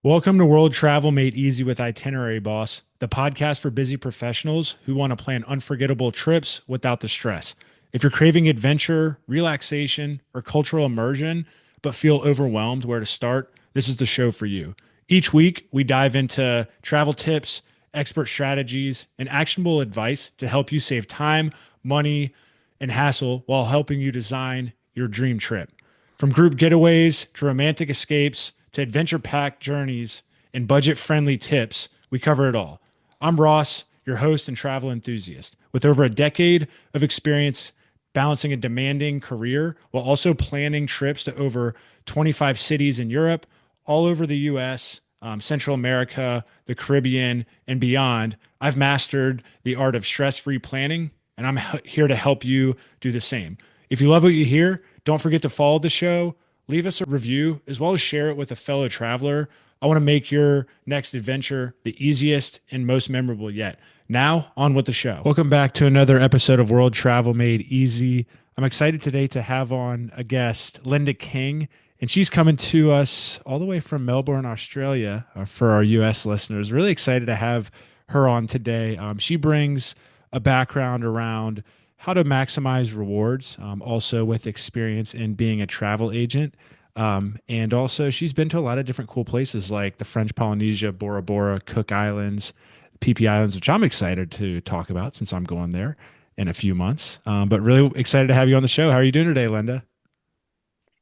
Welcome to World Travel Made Easy with Itinerary Boss, the podcast for busy professionals who want to plan unforgettable trips without the stress. If you're craving adventure, relaxation, or cultural immersion, but feel overwhelmed where to start, this is the show for you. Each week, we dive into travel tips, expert strategies, and actionable advice to help you save time, money, and hassle while helping you design your dream trip. From group getaways to romantic escapes to adventure packed journeys and budget friendly tips, we cover it all. I'm Ross, your host and travel enthusiast, with over a decade of experience balancing a demanding career while also planning trips to over 25 cities in Europe, all over the US, Central America, the Caribbean, and beyond. I've mastered the art of stress free planning, and I'm here to help you do the same. If you love what you hear, don't forget to follow the show, leave us a review, as well as share it with a fellow traveler. I want to make your next adventure the easiest and most memorable yet. Now, on with the show. Welcome back to another episode of World Travel Made Easy. I'm excited today to have on a guest, Linda King, and she's coming to us all the way from Melbourne, Australia, for our US listeners. Really excited to have her on today. She brings a background around how to maximize rewards, also with experience in being a travel agent. And also, she's been to a lot of different cool places like the French Polynesia, Bora Bora, Cook Islands, PP Islands, which I'm excited to talk about since I'm going there in a few months. But really excited to have you on the show. How are you doing today, Linda?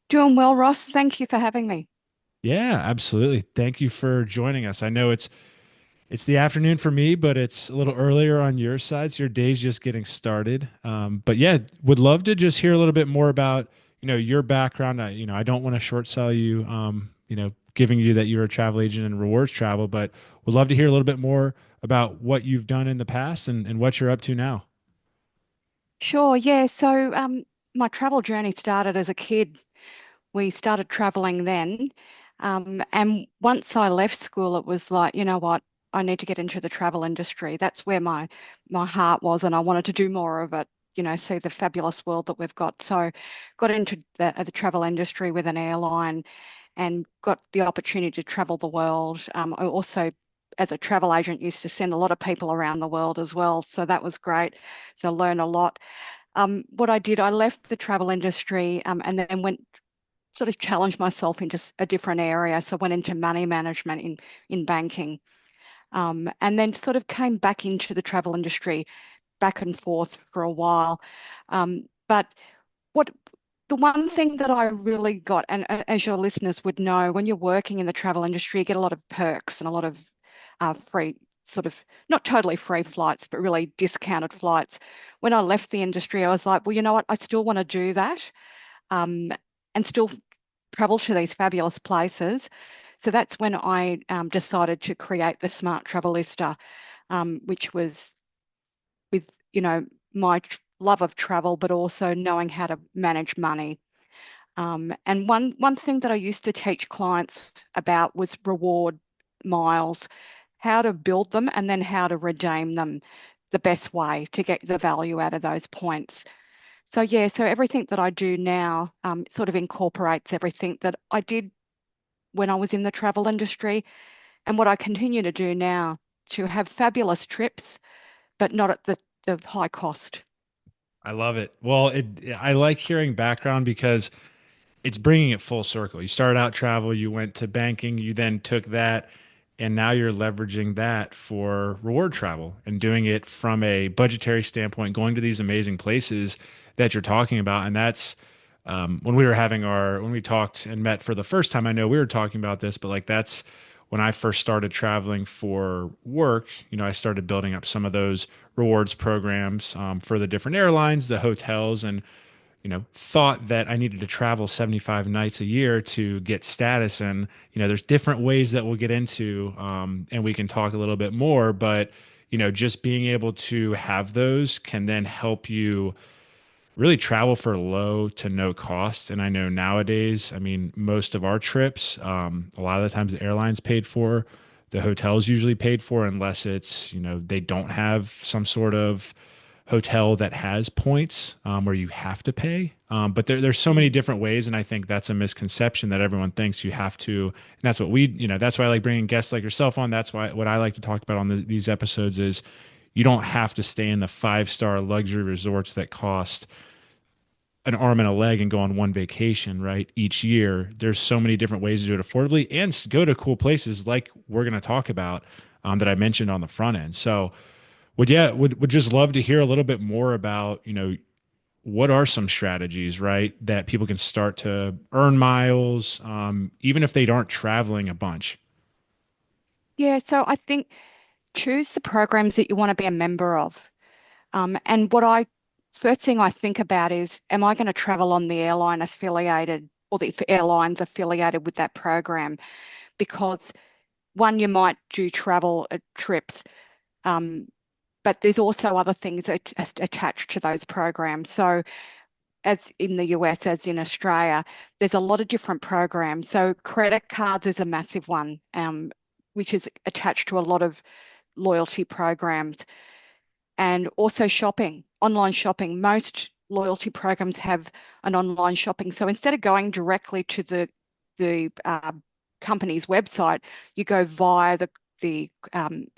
Doing well, Ross. Thank you for having me. Yeah, absolutely. Thank you for joining us. I know it's the afternoon for me, but it's a little earlier on your side. So your day's just getting started. But yeah, would love to just hear a little bit more about, your background. I don't want to short sell you, giving you that you're a travel agent and rewards travel, but would love to hear a little bit more about what you've done in the past and what you're up to now. Sure, yeah. My travel journey started as a kid. We started traveling then. And once I left school, it was like, you know what, I need to get into the travel industry. That's where my heart was, and I wanted to do more of it, see the fabulous world that we've got. So got into the travel industry with an airline and got the opportunity to travel the world. I also, as a travel agent, used to send a lot of people around the world as well. So that was great. So learn a lot. What I did, I left the travel industry and then went sort of challenged myself into a different area. So went into money management in banking, and then sort of came back into the travel industry, back and forth for a while. But what the one thing that I really got, and as your listeners would know, when you're working in the travel industry, you get a lot of perks and a lot of free, sort of not totally free flights, but really discounted flights. When I left the industry, I was like, well, you know what? I still want to do that, um, and still travel to these fabulous places. So that's when I decided to create the Smart Travel Lister, which was with, my love of travel, but also knowing how to manage money. And one thing that I used to teach clients about was reward miles, how to build them and then how to redeem them the best way to get the value out of those points. So yeah, so everything that I do now sort of incorporates everything that I did when I was in the travel industry and what I continue to do now to have fabulous trips, but not at the high cost. I love it. Well, I like hearing background because it's bringing it full circle. You started out travel, you went to banking, you then took that, and now you're leveraging that for reward travel and doing it from a budgetary standpoint, going to these amazing places that you're talking about. And that's when when we talked and met for the first time, I know we were talking about this, but like that's when I first started traveling for work. I started building up some of those rewards programs for the different airlines, the hotels, and thought that I needed to travel 75 nights a year to get status. And, there's different ways that we'll get into, and we can talk a little bit more, but, just being able to have those can then help you really travel for low to no cost. And I know nowadays, I mean, most of our trips, a lot of the times the airlines paid for, the hotels usually paid for, unless it's, they don't have some sort of hotel that has points where you have to pay. But there's so many Mm. different ways, and I think that's a misconception that everyone thinks you have to. And that's what that's why I like bringing guests like yourself on. That's why what I like to talk about on these episodes is you don't have to stay in the 5-star luxury resorts that cost an arm and a leg and go on one vacation, right? Each year, there's so many different ways to do it affordably and go to cool places like we're going to talk about that I mentioned on the front end. So, would just love to hear a little bit more about what are some strategies, right, that people can start to earn miles, even if they aren't traveling a bunch. Yeah, so I think choose the programs that you want to be a member of. And what I first thing I think about is, am I going to travel on the airline affiliated or the airlines affiliated with that program? Because one, you might do travel trips, um, but there's also other things attached to those programs. So as in the US, as in Australia, there's a lot of different programs. So credit cards is a massive one, which is attached to a lot of loyalty programs, and also shopping, online shopping. Most loyalty programs have an online shopping. So instead of going directly to the company's website, you go via the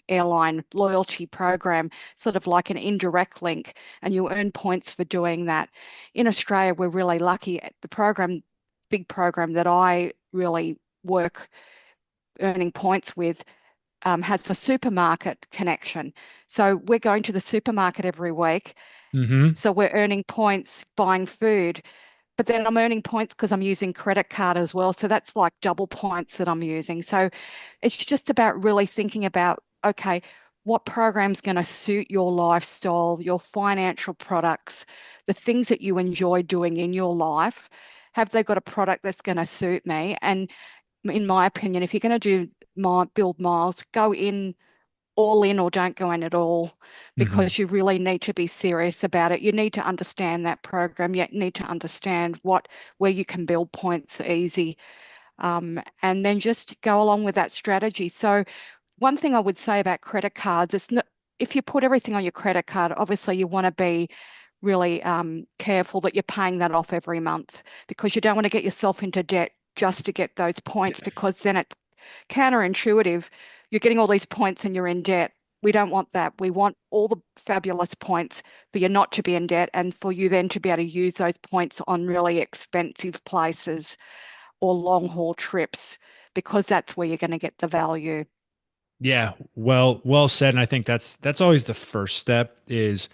airline loyalty program, sort of like an indirect link, and you earn points for doing that. In Australia, we're really lucky. The big program that I really work earning points with has a supermarket connection. So we're going to the supermarket every week. Mm-hmm. So we're earning points buying food, but then I'm earning points because I'm using credit card as well. So that's like double points that I'm using. So it's just about really thinking about, okay, what program's going to suit your lifestyle, your financial products, the things that you enjoy doing in your life. Have they got a product that's going to suit me? And in my opinion, if you're going to build miles, go in all in or don't go in at all, Mm-hmm. because you really need to be serious about it. You need to understand that program. You need to understand where you can build points easy, and then just go along with that strategy. So one thing I would say about credit cards is not, if you put everything on your credit card, obviously you want to be really careful that you're paying that off every month, because you don't want to get yourself into debt just to get those points, because then it's counterintuitive. You're getting all these points and you're in debt. We don't want that. We want all the fabulous points for you not to be in debt, and for you then to be able to use those points on really expensive places or long haul trips, because that's where you're going to get the value. Yeah, well said. And I think that's always the first step is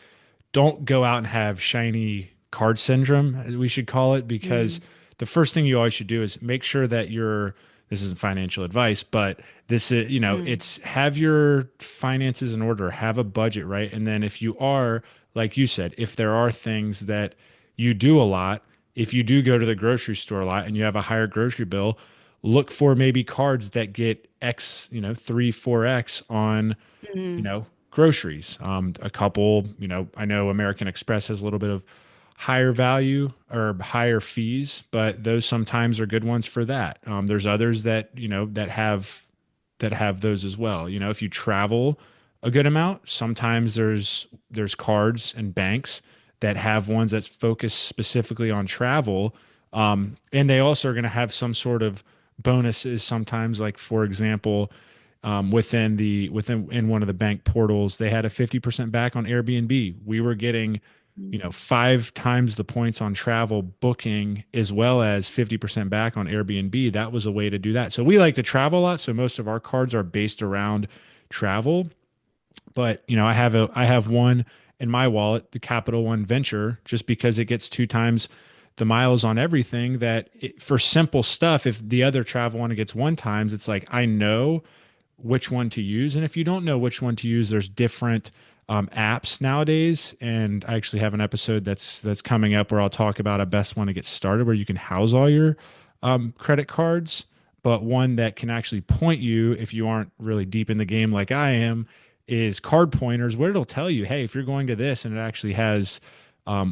don't go out and have shiny card syndrome, we should call it, because Mm, the first thing you always should do is make sure that this isn't financial advice, but this is, mm, it's have your finances in order, have a budget, right? And then if you are, like you said, if there are things that you do a lot, if you do go to the grocery store a lot and you have a higher grocery bill, look for maybe cards that get X, 3, 4X on mm, groceries. A couple, I know American Express has a little bit of higher value or higher fees, but those sometimes are good ones for that. There's others that, that have those as well. If you travel a good amount, sometimes there's cards and banks that have ones that focus specifically on travel. And they also are going to have some sort of bonuses sometimes, like for example, within in one of the bank portals, they had a 50% back on Airbnb. We were getting, mm, 5 times the points on travel booking as well as 50% back on Airbnb. That was a way to do that. So we like to travel a lot. So most of our cards are based around travel. But I have one in my wallet, the Capital One Venture, just because it gets 2 times the miles on everything. For simple stuff, if the other travel one gets 1 times, it's like I know which one to use. And if you don't know which one to use, there's different apps nowadays. And I actually have an episode that's coming up where I'll talk about a best one to get started, where you can house all your credit cards, but one that can actually point you if you aren't really deep in the game like I am is card pointers, where it'll tell you, hey, if you're going to this, and it actually has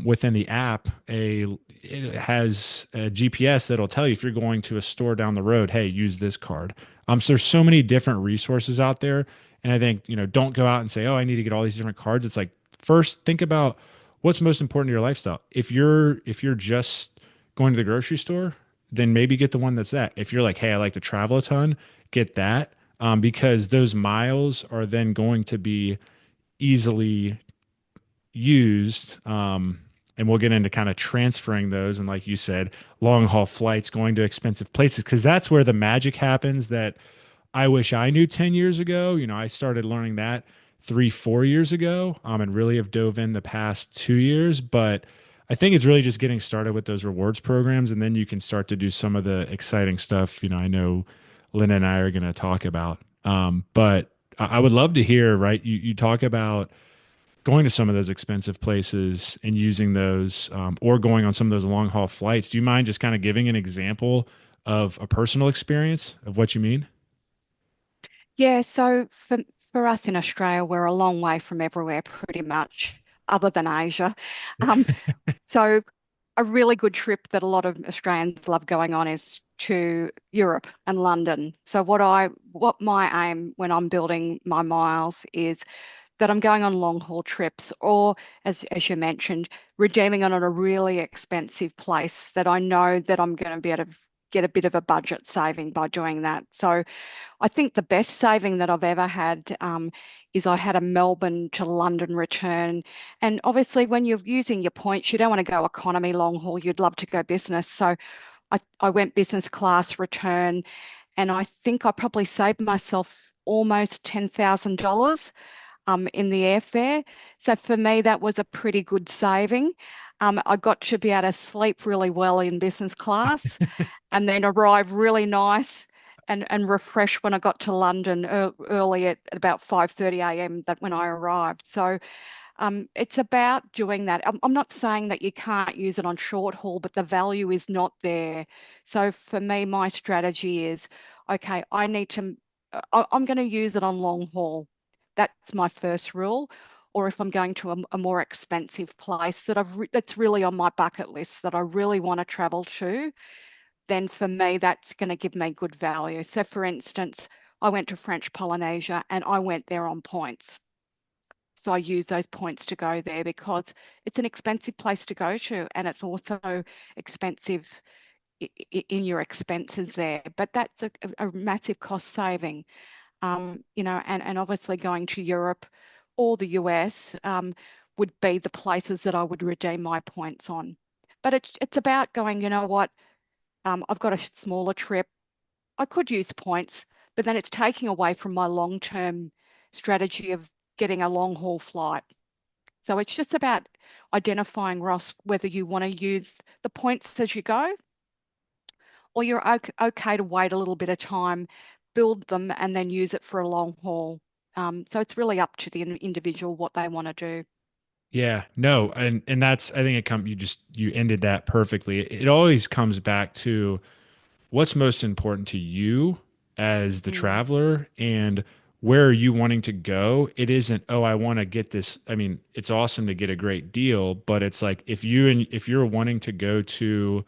within the app it has a GPS that'll tell you if you're going to a store down the road, hey, use this card. So there's so many different resources out there, and I think don't go out and say, oh, I need to get all these different cards. It's like first think about what's most important to your lifestyle. If you're just going to the grocery store, then maybe get the one that's that. If you're like, hey, I like to travel a ton, get that. Because those miles are then going to be easily used. And we'll get into kind of transferring those. And like you said, long haul flights, going to expensive places, because that's where the magic happens that I wish I knew 10 years ago. I started learning that 3, 4 years ago, and really have dove in the past 2 years. But I think it's really just getting started with those rewards programs. And then you can start to do some of the exciting stuff, I know Linda and I are going to talk about. But I would love to hear, right? You talk about going to some of those expensive places and using those, or going on some of those long haul flights. Do you mind just kind of giving an example of a personal experience of what you mean? Yeah, so for us in Australia, we're a long way from everywhere, pretty much, other than Asia. Um, so a really good trip that a lot of Australians love going on is to Europe and London. So what my aim when I'm building my miles is that I'm going on long haul trips, or as you mentioned, redeeming it on a really expensive place that I know that I'm going to be able to get a bit of a budget saving by doing that. So I think the best saving that I've ever had is I had a Melbourne to London return. And obviously, when you're using your points, you don't want to go economy long haul. You'd love to go business. So I went business class return, and I think I probably saved myself almost $10,000 in the airfare. So for me, that was a pretty good saving. I got to be able to sleep really well in business class and then arrive really nice and refresh when I got to London early at about 5:30 a.m. that when I arrived. So it's about doing that. I'm not saying that you can't use it on short haul, but the value is not there. So for me, my strategy is, okay, I'm going to use it on long haul. That's my first rule. Or if I'm going to a more expensive place that's really on my bucket list that I really want to travel to, then for me, that's going to give me good value. So for instance, I went to French Polynesia and I went there on points. So I use those points to go there because it's an expensive place to go to, and it's also expensive in your expenses there. But that's a massive cost saving, and obviously going to Europe or the US would be the places that I would redeem my points on. But it's about going, you know what, I've got a smaller trip. I could use points, but then it's taking away from my long-term strategy of getting a long haul flight. So it's just about identifying, Ross, whether you want to use the points as you go, or you're okay to wait a little bit of time, build them, and then use it for a long haul. So it's really up to the individual what they want to do. Yeah, no, and that's I think you ended that perfectly. It always comes back to what's most important to you as the Mm. traveler and where are you wanting to go. It isn't, oh, I want to get this. I mean, it's awesome to get a great deal, but it's like if you're wanting to go to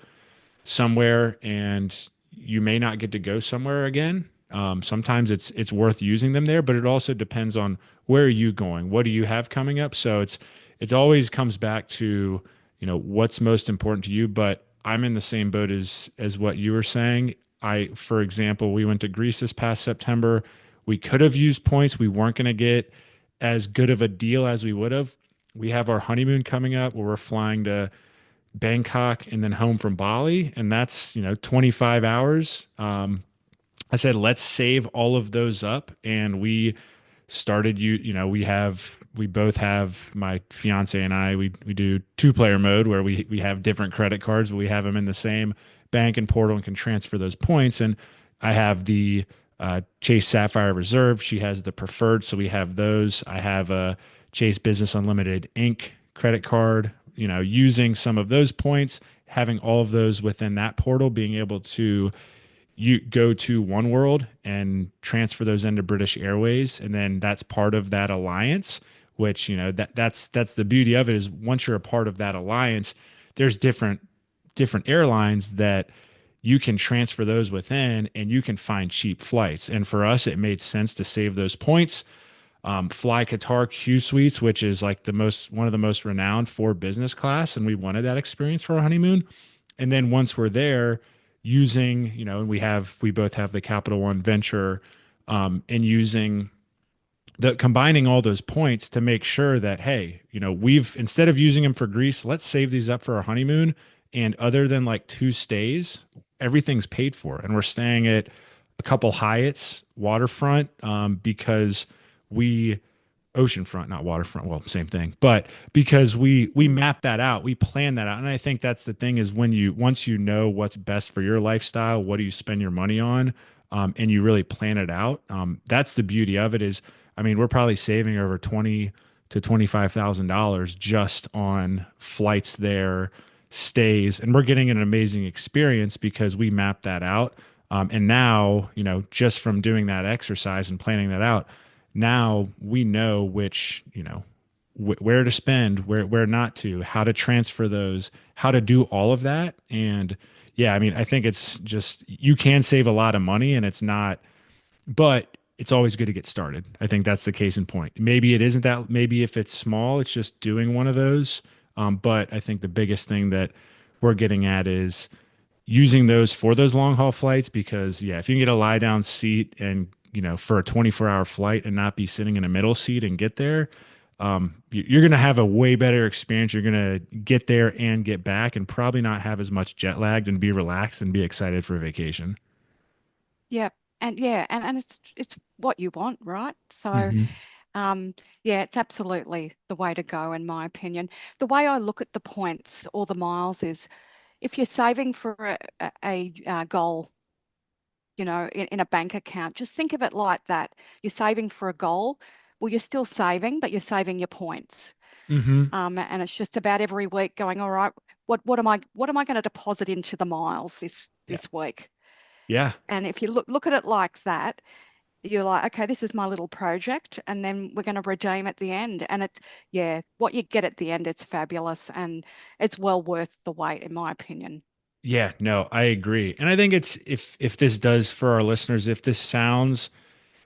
somewhere and you may not get to go somewhere again. Sometimes it's worth using them there, but it also depends on where are you going? What do you have coming up? So it's always comes back to, what's most important to you. But I'm in the same boat as what you were saying. For example, we went to Greece this past September. We could have used points. We weren't going to get as good of a deal as we would have. We have our honeymoon coming up where we're flying to Bangkok and then home from Bali, and that's 25 hours. I said let's save all of those up, and we started we both have my fiance and I we do two-player mode where we have different credit cards, but we have them in the same bank and portal and can transfer those points. And I have the Chase Sapphire Reserve. She has the preferred, so we have those. I have a Chase Business Unlimited Inc. credit card. Using some of those points, having all of those within that portal, being able to you go to One World and transfer those into British Airways, and then that's part of that alliance. Which that's the beauty of it is once you're a part of that alliance, there's different airlines that you can transfer those within, and you can find cheap flights. And for us, it made sense to save those points. fly Qatar Q Suites, which is like one of the most renowned for business class, and we wanted that experience for our honeymoon. And then once we're there, using and we both have the Capital One venture, and using the combining all those points to make sure that, hey, we've instead of using them for Greece, let's save these up for our honeymoon. And other than like 2 stays, everything's paid for, and we're staying at a couple Hyatts waterfront, because we oceanfront, not waterfront. Well, same thing, but because we map that out, we plan that out, and I think that's the thing is when you once you know what's best for your lifestyle, what do you spend your money on, and you really plan it out. That's the beauty of it. Is I mean, we're probably saving over $20,000 to $25,000 just on flights there, stays, and we're getting an amazing experience because we mapped that out. And now, just from doing that exercise and planning that out, now we know which, where to spend, where not to, how to transfer those, how to do all of that. And yeah, I mean, I think it's just you can save a lot of money, and it's not, but it's always good to get started. I think that's the case in point. Maybe it isn't that, maybe if it's small, it's just doing one of those. But I think the biggest thing that we're getting at is using those for those long haul flights, because yeah, if you can get a lie down seat and for a 24-hour flight and not be sitting in a middle seat and get there, you're going to have a way better experience. You're going to get there and get back and probably not have as much jet lagged and be relaxed and be excited for a vacation. Yeah. And yeah, and it's what you want, right? So Hmm. yeah, it's absolutely the way to go, in my opinion. The way I look at the points or the miles is if you're saving for a goal, in a bank account, just think of it like that. You're saving for a goal. Well, you're still saving, but you're saving your points. Hmm. And it's just about every week going, all right, what am I going to deposit into the miles this Yeah. this week? Yeah. And if you look at it like that, you're like, okay, this is my little project, and then we're going to redeem at the end. And it's, yeah, what you get at the end, it's fabulous, and it's well worth the wait, in my opinion. Yeah, no, I agree. And I think it's if this does for our listeners, if this sounds,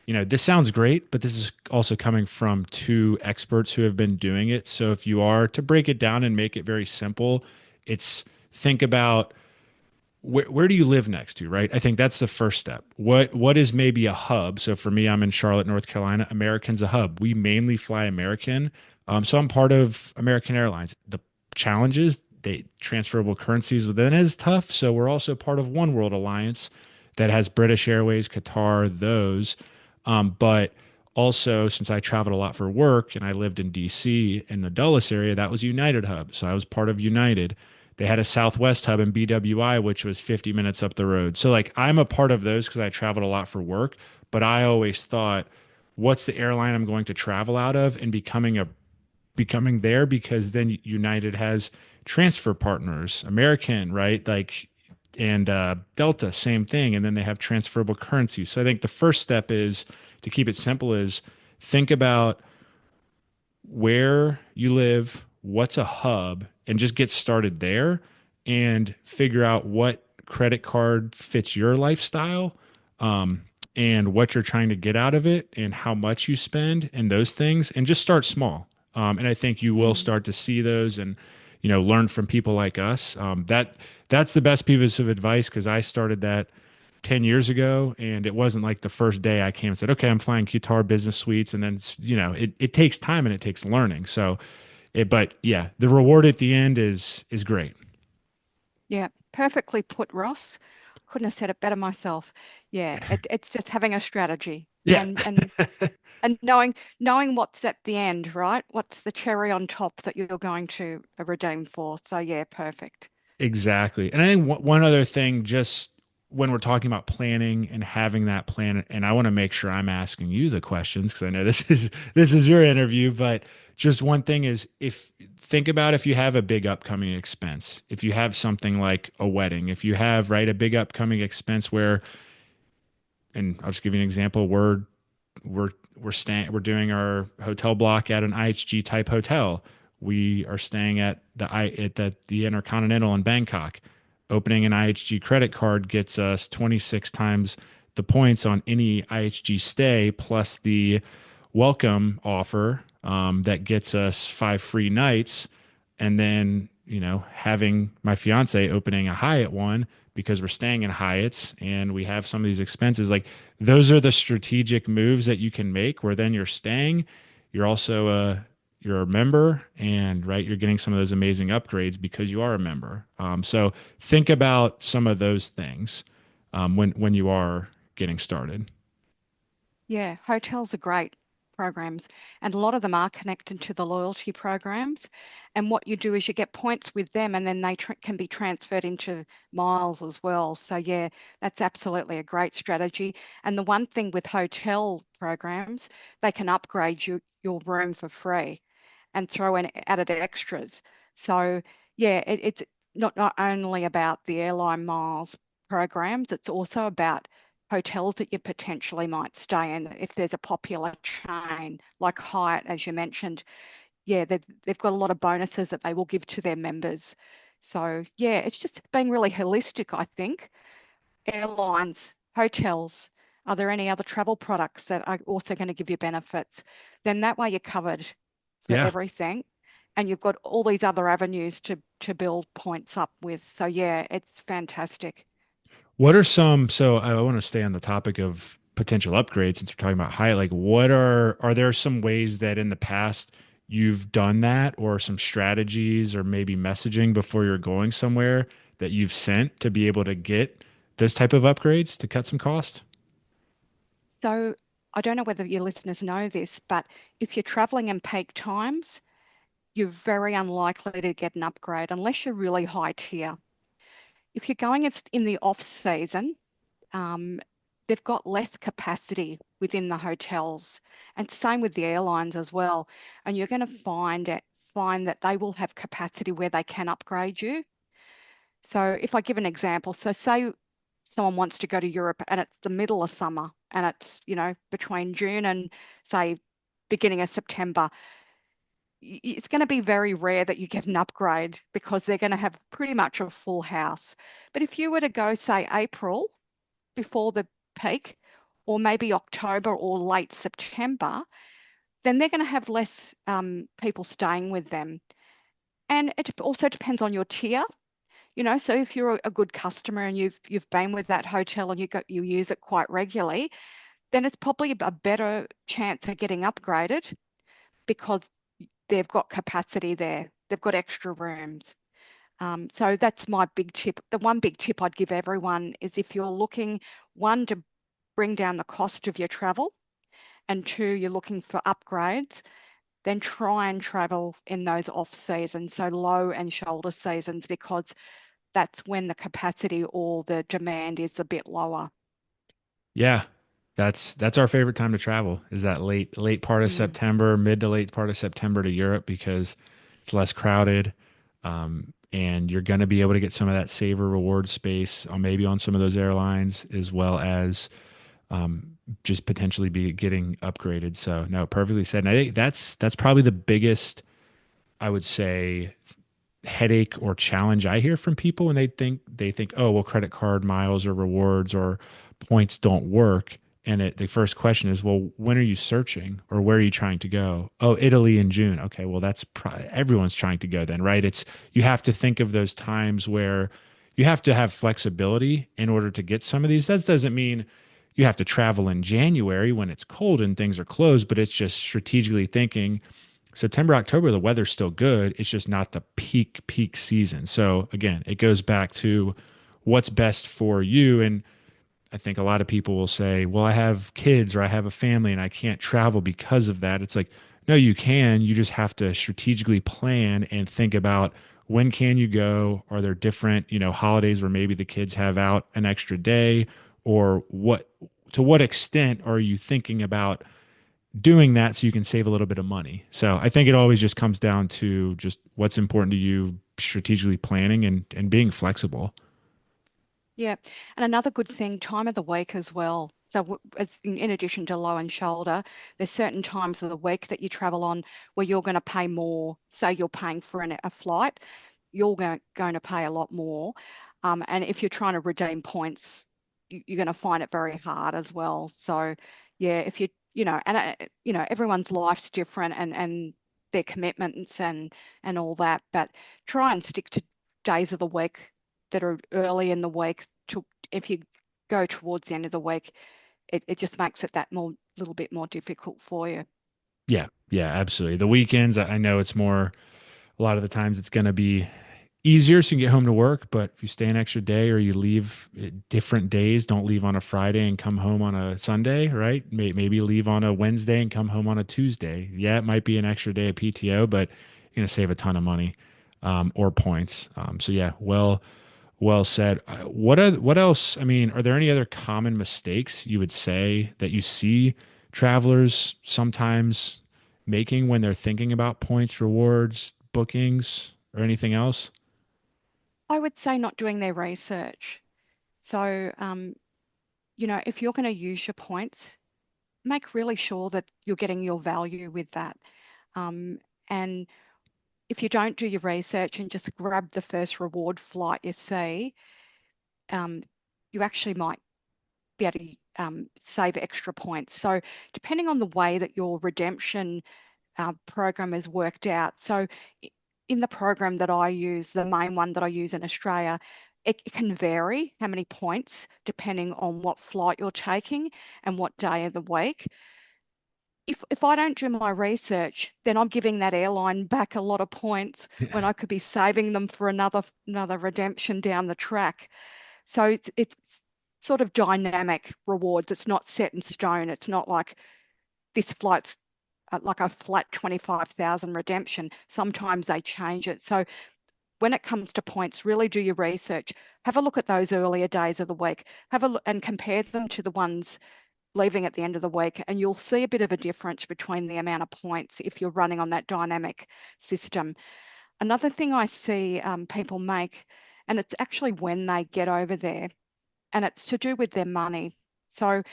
this sounds great, but this is also coming from two experts who have been doing it. So if you are to break it down and make it very simple, it's think about where do you live next to, right? I think that's the first step. What is maybe a hub? So for me, I'm in Charlotte, North Carolina. American's a hub. We mainly fly American. So I'm part of American Airlines. The challenges, they transferable currencies within it is tough. So we're also part of One World Alliance that has British Airways, Qatar, those. But also, since I traveled a lot for work and I lived in DC in the Dulles area, that was United Hub. So I was part of United. They had a Southwest hub in BWI, which was 50 minutes up the road. So, like, I'm a part of those because I traveled a lot for work. But I always thought, what's the airline I'm going to travel out of, and becoming there, because then United has transfer partners, American, right? Like, and Delta, same thing. And then they have transferable currencies. So I think the first step is to keep it simple is think about where you live, what's a hub, and just get started there and figure out what credit card fits your lifestyle, and what you're trying to get out of it and how much you spend and those things, and just start small. And I think you will Mm. start to see those and learn from people like us. That's the best piece of advice because I started that 10 years ago, and it wasn't like the first day I came and said, okay, I'm flying Qatar business suites. And then, it takes time and it takes learning. So but yeah, the reward at the end is great. Yeah, perfectly put, Ross. Couldn't have said it better myself. Yeah, it's just having a strategy Yeah. and knowing what's at the end, right? What's the cherry on top that you're going to redeem for? So yeah, perfect. Exactly. And I think one other thing, just when we're talking about planning and having that plan, and I want to make sure I'm asking you the questions because I know this is your interview, but just one thing is if think about if you have a big upcoming expense, if you have something like a wedding, if you have, right, a big upcoming expense where, and I'll just give you an example, we're we're doing our hotel block at an IHG type hotel. We are staying at the Intercontinental in Bangkok. Opening an IHG credit card gets us 26 times the points on any IHG stay plus the welcome offer that gets us 5 free nights, and then having my fiance opening a Hyatt one because we're staying in Hyatts and we have some of these expenses. Like those are the strategic moves that you can make where then you're staying, you're also you're a member, and right, you're getting some of those amazing upgrades because you are a member. So think about some of those things when you are getting started. Yeah, hotels are great programs, and a lot of them are connected to the loyalty programs. And what you do is you get points with them, and then they can be transferred into miles as well. So, yeah, that's absolutely a great strategy. And the one thing with hotel programs, they can upgrade your room for free and throw in added extras. So, yeah, it's not only about the airline miles programs, it's also about hotels that you potentially might stay in. If there's a popular chain like Hyatt, as you mentioned, yeah, they've got a lot of bonuses that they will give to their members. So, yeah, it's just being really holistic, I think. Airlines, hotels, are there any other travel products that are also going to give you benefits? Then that way you're covered for Yeah. everything. And you've got all these other avenues to build points up with. So yeah, it's fantastic. What are some, so I want to stay on the topic of potential upgrades since we're talking about Hyatt. Like are there some ways that in the past you've done that, or some strategies or maybe messaging before you're going somewhere that you've sent to be able to get those type of upgrades to cut some cost? So I don't know whether your listeners know this, but if you're traveling in peak times, you're very unlikely to get an upgrade unless you're really high tier. If you're going in the off season, um, they've got less capacity within the hotels, and same with the airlines as well. And you're going to find that they will have capacity where they can upgrade you. So if I give an example, so say someone wants to go to Europe and it's the middle of summer and it's, between June and say beginning of September, it's going to be very rare that you get an upgrade because they're going to have pretty much a full house. But if you were to go, say, April before the peak, or maybe October or late September, then they're going to have less people staying with them. And it also depends on your tier. So if you're a good customer and you've been with that hotel and you use it quite regularly, then it's probably a better chance of getting upgraded because they've got capacity there. They've got extra rooms. So that's my big tip. The one big tip I'd give everyone is if you're looking, one, to bring down the cost of your travel, and two, you're looking for upgrades, then try and travel in those off seasons, so low and shoulder seasons, because that's when the capacity or the demand is a bit lower. Yeah. That's our favorite time to travel, is that late part of Mm. September, mid to late part of September to Europe, because it's less crowded. And you're going to be able to get some of that saver reward space on maybe on some of those airlines, as well as just potentially be getting upgraded. So no, perfectly said. And I think that's probably the biggest, I would say, headache or challenge I hear from people when they think, oh, well, credit card miles or rewards or points don't work. And the first question is, well, when are you searching, or where are you trying to go? Oh, Italy in June. Okay, well, that's everyone's trying to go then, right? It's you have to think of those times where you have to have flexibility in order to get some of these. That doesn't mean you have to travel in January when it's cold and things are closed, but it's just strategically thinking September, October, the weather's still good. It's just not the peak season. So again, it goes back to what's best for you. And I think a lot of people will say, well, I have kids or I have a family and I can't travel because of that. It's like, no, you can. You just have to strategically plan and think about when can you go? Are there different, holidays where maybe the kids have out an extra day, or to what extent are you thinking about doing that so you can save a little bit of money? So I think it always just comes down to just what's important to you, strategically planning and being flexible. Yeah. And another good thing, time of the week as well. So as in addition to low and shoulder, there's certain times of the week that you travel on where you're going to pay more. Say you're paying for a flight, you're going to pay a lot more. And if you're trying to redeem points, you're going to find it very hard as well. So yeah, if you're everyone's life's different and their commitments and all that, but try and stick to days of the week that are early in the week. To If you go towards the end of the week, it just makes it that more little bit more difficult for you. Yeah, yeah, absolutely. The weekends, I know it's more, a lot of the times it's going to be easier so you can get home to work. But if you stay an extra day or you leave different days, don't leave on a Friday and come home on a Sunday, right? Maybe leave on a Wednesday and come home on a Tuesday. Yeah, it might be an extra day of PTO, but you're going to save a ton of money or points. So yeah, well said. What else? I mean, are there any other common mistakes you would say that you see travelers sometimes making when they're thinking about points, rewards, bookings, or anything else? I would say not doing their research. So, if you're going to use your points, make really sure that you're getting your value with that. Um, and if you don't do your research and just grab the first reward flight you see, um, you actually might be able to save extra points. So, depending on the way that your redemption program is worked out. So, in the program that I use, the main one that I use in Australia, it can vary how many points depending on what flight you're taking and what day of the week. If I don't do my research, then I'm giving that airline back a lot of points when I could be saving them for another redemption down the track. So it's sort of dynamic rewards. It's not set in stone. It's not like this flight's like a flat 25,000 redemption. Sometimes they change it. So when it comes to points, really do your research. Have a look at those earlier days of the week. Have a look and compare them to the ones leaving at the end of the week, and you'll see a bit of a difference between the amount of points if you're running on that dynamic system. Another thing I see people make, and it's actually when they get over there, and it's to do with their money. So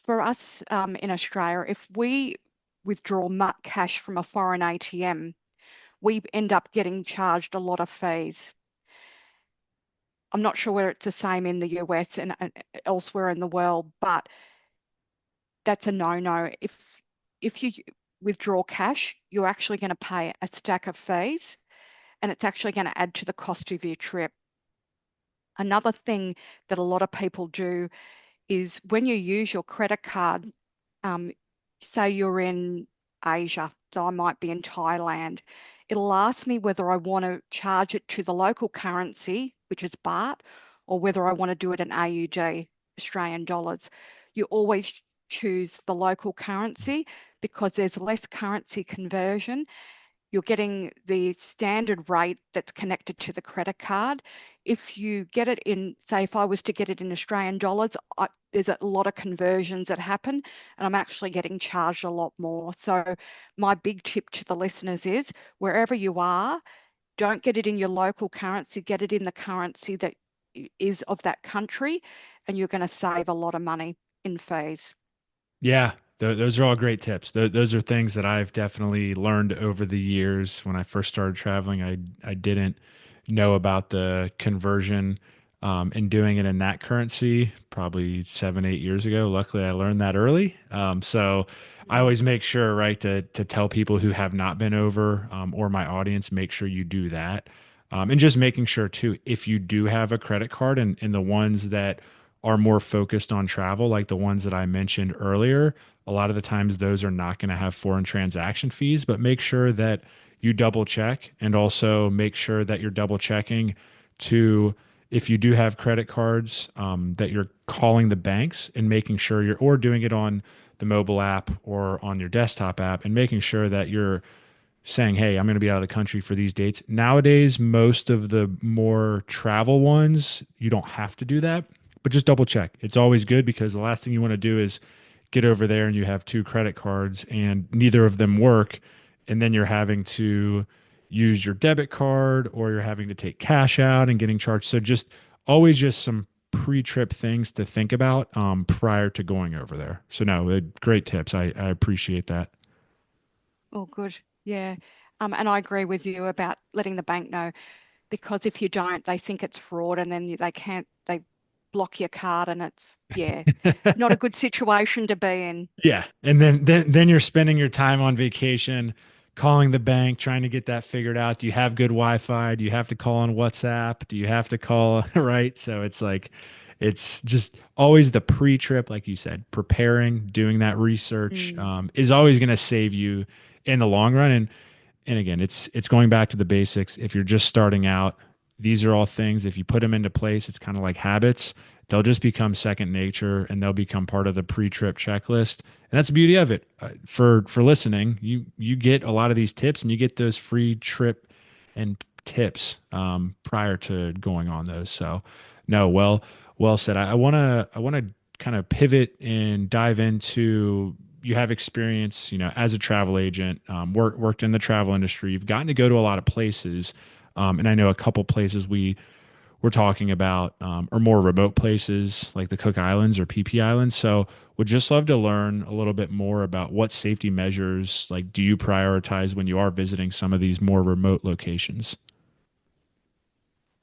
for us in Australia, if we withdraw cash from a foreign ATM, we end up getting charged a lot of fees. I'm not sure whether it's the same in the US and elsewhere in the world, but that's a no-no. If you withdraw cash, you're actually going to pay a stack of fees, and it's actually going to add to the cost of your trip. Another thing that a lot of people do is when you use your credit card, um, say you're in Asia, so I might be in Thailand, it'll ask me whether I want to charge it to the local currency, which is baht, or whether I want to do it in AUD, Australian dollars. You always choose the local currency because there's less currency conversion. You're getting the standard rate that's connected to the credit card. If you get it in, say, if I was to get it in Australian dollars, there's a lot of conversions that happen, and I'm actually getting charged a lot more. So, my big tip to the listeners is wherever you are, don't get it in your local currency, get it in the currency that is of that country, and you're going to save a lot of money in fees. Yeah, those are all great tips. Those are things that I've definitely learned over the years. When I first started traveling, I didn't know about the conversion and doing it in that currency probably 7, 8 years ago. Luckily, I learned that early. So I Mm. always make sure, right, to tell people who have not been over or my audience, make sure you do that. And just making sure too, if you do have a credit card and the ones that are more focused on travel, like the ones that I mentioned earlier, a lot of the times those are not going to have foreign transaction fees, but make sure that you double check and also make sure that you're double checking to, if you do have credit cards, that you're calling the banks and making sure you're, or doing it on the mobile app or on your desktop app and making sure that you're saying, hey, I'm going to be out of the country for these dates. Nowadays, most of the more travel ones, you don't have to do that, but just double check. It's always good because the last thing you want to do is get over there and you have two credit cards and neither of them work. And then you're having to use your debit card or you're having to take cash out and getting charged. So just always just some pre-trip things to think about prior to going over there. So no, great tips. I appreciate that. Oh, good. Yeah. And I agree with you about letting the bank know because if you don't, they think it's fraud and then they can't, they block your card, and it's, yeah, not a good situation to be in. Yeah. And then you're spending your time on vacation calling the bank, trying to get that figured out. Do you have good Wi-Fi? Do you have to call on WhatsApp? Do you have to call, right? So it's like it's just always the pre-trip, like you said, preparing, doing that research, Mm. is always going to save you in the long run. And again, it's going back to the basics. If you're just starting out, these are all things. If you put them into place, it's kind of like habits. They'll just become second nature, and they'll become part of the pre-trip checklist. And that's the beauty of it. For listening, you get a lot of these tips, and you get those free trip and tips prior to going on those. So, no, well said. I want to kind of pivot and dive into, you have experience, as a travel agent, worked in the travel industry. You've gotten to go to a lot of places, and I know a couple places we're talking about are more remote places like the Cook Islands or PP Islands. So, would just love to learn a little bit more about what safety measures like do you prioritize when you are visiting some of these more remote locations?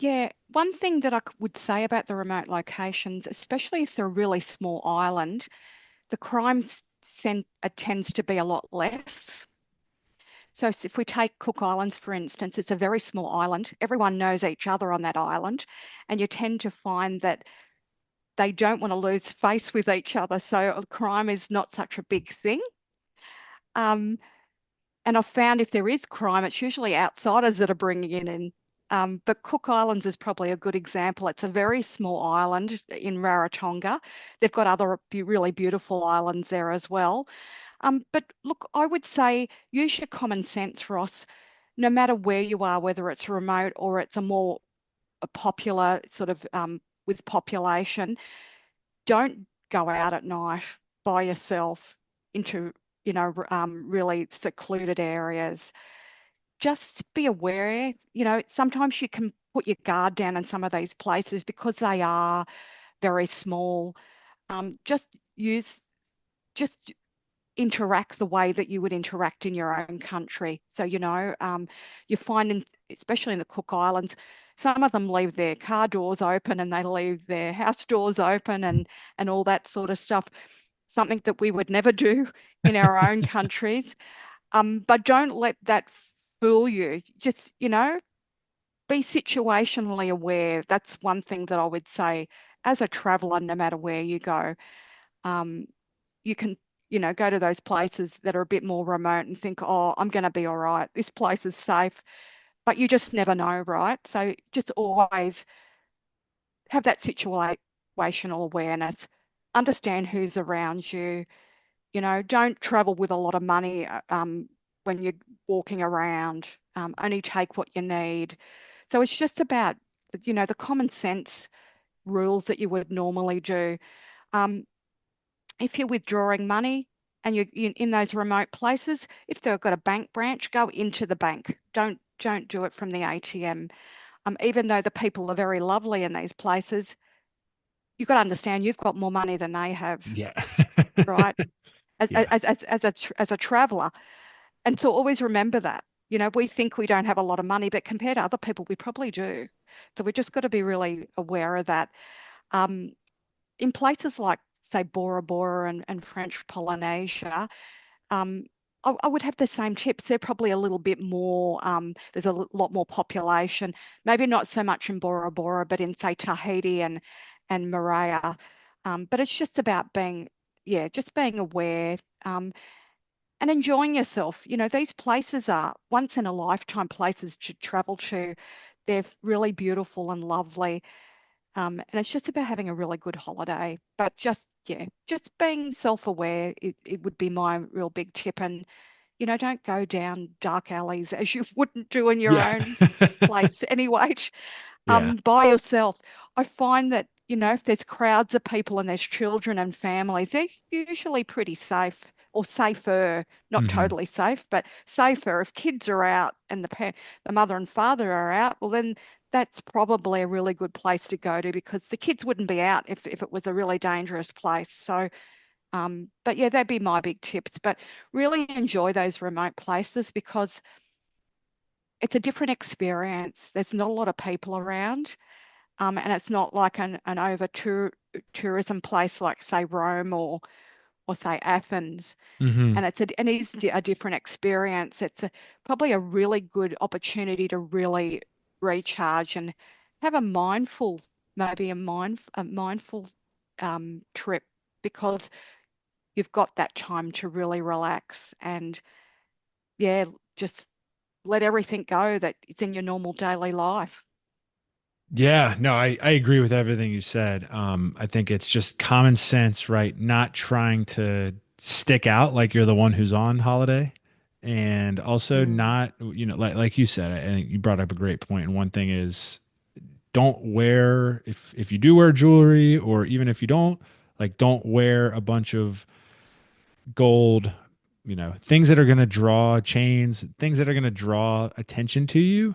Yeah, one thing that would say about the remote locations, especially if they're a really small island, the tends to be a lot less. So if we take Cook Islands, for instance, it's a very small island. Everyone knows each other on that island, and you tend to find that they don't want to lose face with each other. So crime is not such a big thing. Um, and I've found if there is crime, it's usually outsiders that are bringing it in. But Cook Islands is probably a good example. It's a very small island in Rarotonga. They've got other really beautiful islands there as well. But look, I would say use your common sense, Ross, no matter where you are, whether it's remote or it's a popular sort of with population, don't go out at night by yourself into, really secluded areas. Just be aware, sometimes you can put your guard down in some of these places because they are very small. Just just interact the way that you would interact in your own country. So, you find, especially in the Cook Islands, some of them leave their car doors open and they leave their house doors open and all that sort of stuff. Something that we would never do in our own countries. But don't let that fool you. Just, be situationally aware. That's one thing that I would say as a traveler, no matter where you go. Um, you can, go to those places that are a bit more remote and think, oh, I'm going to be all right. This place is safe, but you just never know, right? So just always have that situational awareness, understand who's around you. Don't travel with a lot of money when you're walking around. Only take what you need. So it's just about, the common sense rules that you would normally do. Um, if you're withdrawing money and you're in those remote places, if they've got a bank branch, go into the bank. Don't do it from the ATM. Even though the people are very lovely in these places, you've got to understand you've got more money than they have, Yeah. right? As Yeah. as a traveler. And so always remember that. We think we don't have a lot of money, but compared to other people, we probably do. So we just got to be really aware of that. Um, in places like, say, Bora Bora and French Polynesia, um, I would have the same tips. They're probably a little bit more, there's a lot more population, maybe not so much in Bora Bora, but in, say, Tahiti and Moorea. But it's just about just being aware and enjoying yourself. These places are once in a lifetime places to travel to. They're really beautiful and lovely. And it's just about having a really good holiday. But just being self-aware, it would be my real big tip. And, don't go down dark alleys as you wouldn't do in your Yeah. own place anyway, Yeah. by yourself. I find that, if there's crowds of people and there's children and families, they're usually pretty safe or safer, not Hmm. totally safe, but safer. If kids are out and the mother and father are out, well, then that's probably a really good place to go to because the kids wouldn't be out if it was a really dangerous place. So, but yeah, that'd be my big tips. But really enjoy those remote places because it's a different experience. There's not a lot of people around. And it's not like an tourism place like say Rome or say Athens. Hmm. And it is a different experience. It's probably a really good opportunity to really recharge and have a mindful, maybe a mindful trip because you've got that time to really relax and yeah, just let everything go that it's in your normal daily life. Yeah, no, I agree with everything you said. I think it's just common sense, right? Not trying to stick out like you're the one who's on holiday. And also Mm. not, like you said, I think you brought up a great point. And one thing is don't wear if you do wear jewelry or even if you don't, like don't wear a bunch of gold, things that are going to draw chains, things that are going to draw attention to you.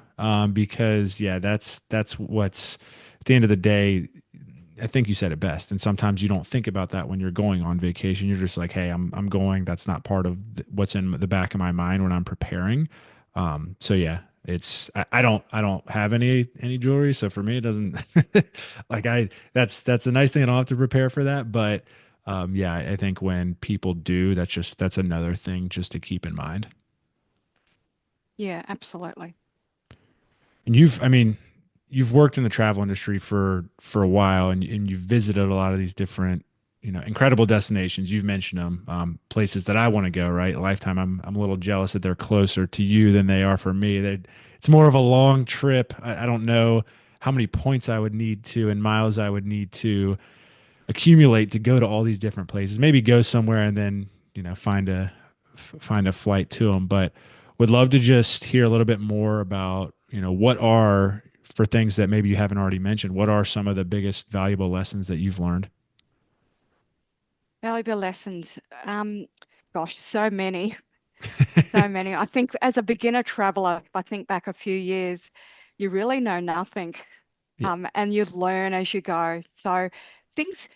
Because yeah, that's what's at the end of the day. I think you said it best. And sometimes you don't think about that when you're going on vacation. You're just like, hey, I'm going. That's not part of what's in the back of my mind when I'm preparing. So yeah, I don't have any jewelry. So for me, it doesn't like that's a nice thing. I don't have to prepare for that. But yeah, I think when people do, that's another thing just to keep in mind. Yeah, absolutely. And I mean, you've worked in the travel industry for a while, and you've visited a lot of these different, incredible destinations. You've mentioned them, places that I want to go. Right, Lifetime. I'm a little jealous that they're closer to you than they are for me. It's more of a long trip. I don't know how many points I would need to and miles I would need to accumulate to go to all these different places. Maybe go somewhere and then find a flight to them. But would love to just hear a little bit more about what are for things that maybe you haven't already mentioned. What are some of the biggest valuable lessons that you've learned? Valuable lessons. Gosh, so many, so many. I think as a beginner traveler, if I think back a few years, you really know nothing. Yeah. And you learn as you go. So things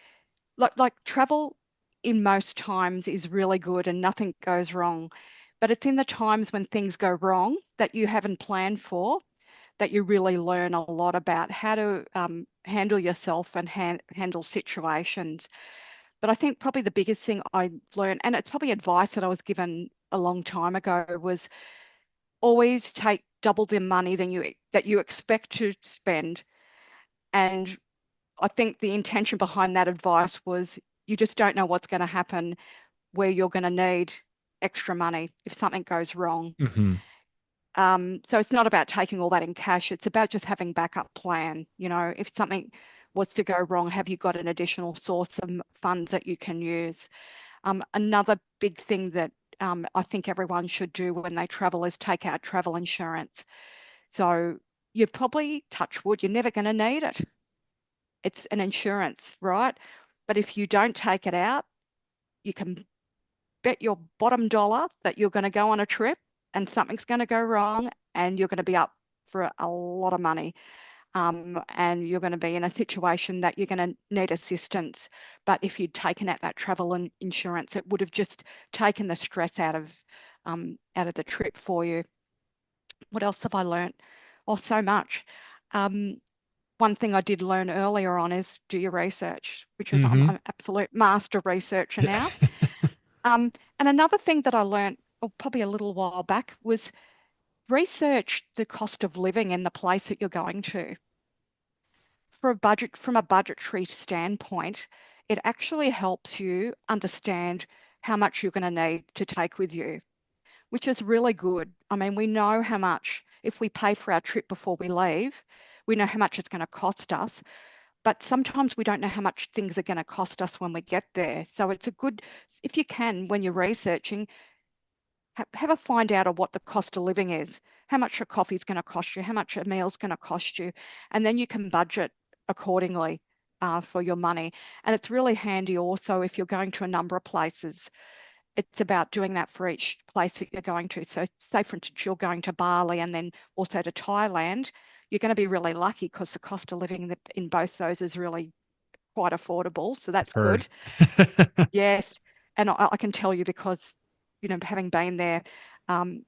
like travel in most times is really good and nothing goes wrong. But it's in the times when things go wrong that you haven't planned for that you really learn a lot about how to handle yourself and handle situations. But I think probably the biggest thing I learned, and it's probably advice that I was given a long time ago, was always take double the money than you expect to spend. And I think the intention behind that advice was you just don't know what's going to happen where you're going to need extra money if something goes wrong. Hmm. So it's not about taking all that in cash. It's about just having backup plan. If something was to go wrong, have you got an additional source of funds that you can use? Another big thing that I think everyone should do when they travel is take out travel insurance. So you probably, touch wood, you're never going to need it. It's an insurance, right? But if you don't take it out, you can bet your bottom dollar that you're going to go on a trip and something's going to go wrong and you're going to be up for a lot of money. And you're going to be in a situation that you're going to need assistance. But if you'd taken out that travel and insurance, it would have just taken the stress out of the trip for you. What else have I learned? Oh, so much. Um, One thing I did learn earlier on is do your research, which is I'm Hmm. an absolute master researcher now. And another thing that I learned oh, probably a little while back was research the cost of living in the place that you're going to. From a budgetary standpoint, it actually helps you understand how much you're going to need to take with you, which is really good. I mean, we know how much, if we pay for our trip before we leave, we know how much it's going to cost us. But sometimes we don't know how much things are going to cost us when we get there. So it's a good, if you can, when you're researching, have a find out of what the cost of living is, how much a coffee's going to cost you, how much a meal's going to cost you, and then you can budget accordingly for your money. And it's really handy also if you're going to a number of places. It's about doing that for each place that you're going to. So, say for instance, you're going to Bali and then also to Thailand, you're going to be really lucky because the cost of living in both those is really quite affordable. So that's Heard. good. Yes, and I can tell you because, having been there. Um,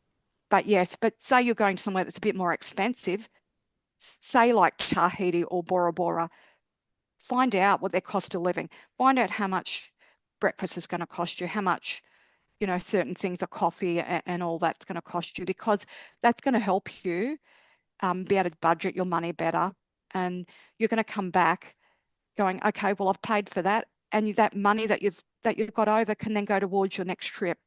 but yes, but say you're going somewhere that's a bit more expensive, say like Tahiti or Bora Bora, find out what their cost of living, find out how much breakfast is going to cost you, how much, certain things are coffee and all that's going to cost you, because that's going to help you be able to budget your money better. And you're going to come back going, okay, well, I've paid for that. And that money that you've got over can then go towards your next trip.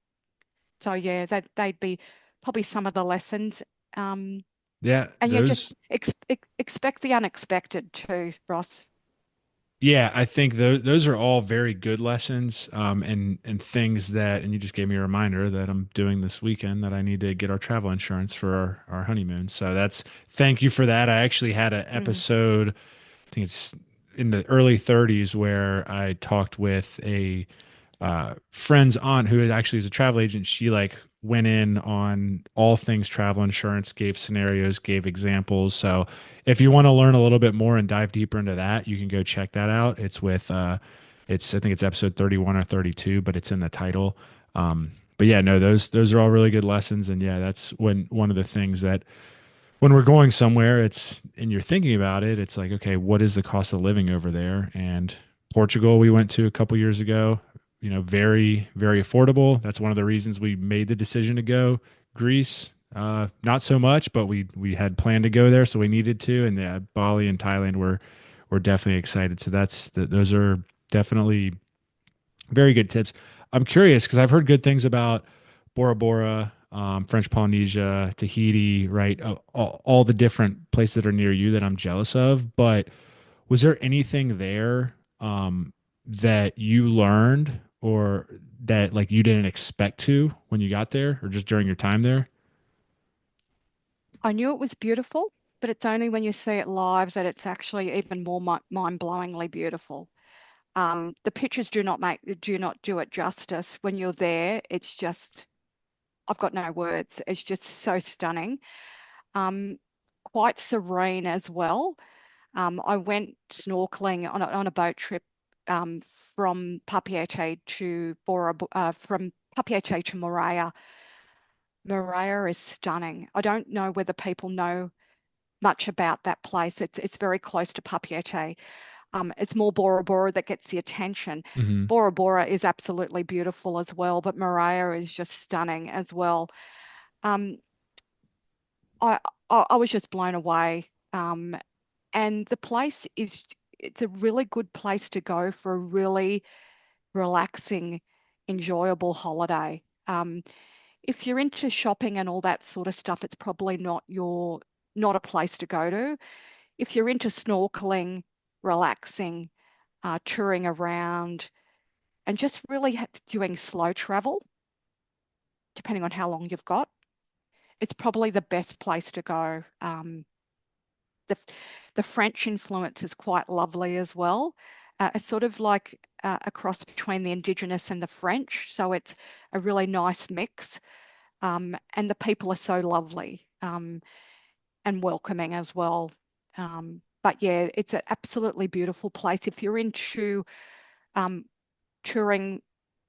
So yeah, they'd be probably some of the lessons. Um, Yeah, and yeah, those. just expect the unexpected too, Ross. Yeah, I think those are all very good lessons, and things that, and you just gave me a reminder that I'm doing this weekend that I need to get our travel insurance for our honeymoon. So thank you for that. I actually had an Mm. episode, I think it's in the early 30s, where I talked with a friend's aunt who actually is a travel agent. She like went in on all things travel insurance, gave scenarios, gave examples. So if you want to learn a little bit more and dive deeper into that, you can go check that out. It's with I think it's episode 31 or 32, but it's in the title. But yeah, no, those are all really good lessons. And yeah, that's when one of the things that when we're going somewhere, and you're thinking about it, it's like, okay, what is the cost of living over there? And Portugal, we went to a couple years ago, very, very affordable. That's one of the reasons we made the decision to go. Greece, not so much, but we had planned to go there, so we needed to. And yeah, Bali and Thailand were definitely excited. So those are definitely very good tips. I'm curious because I've heard good things about Bora Bora, French Polynesia, Tahiti, right? All the different places that are near you that I'm jealous of. But was there anything there that you learned or that like you didn't expect to when you got there or just during your time there? I knew it was beautiful, but it's only when you see it live that it's actually even more mind-blowingly beautiful. The pictures do not do it justice. When you're there, it's just, I've got no words. It's just so stunning. Um, Quite serene as well. I went snorkeling on a boat trip um, from Papeete to from Papeete to Moorea. Moorea is stunning. I don't know whether people know much about that place. It's very close to Papeete. It's more Bora Bora that gets the attention. Hmm. Bora Bora is absolutely beautiful as well, but Moorea is just stunning as well. Um, I, I was just blown away. And the place it's a really good place to go for a really relaxing, enjoyable holiday. If you're into shopping and all that sort of stuff, it's probably not a place to go to. If you're into snorkeling, relaxing, touring around, and just really doing slow travel, depending on how long you've got, it's probably the best place to go. The the French influence is quite lovely as well. It's sort of like a cross between the Indigenous and the French, so it's a really nice mix. And the people are so lovely and welcoming as well. But yeah, it's an absolutely beautiful place. If you're into um, touring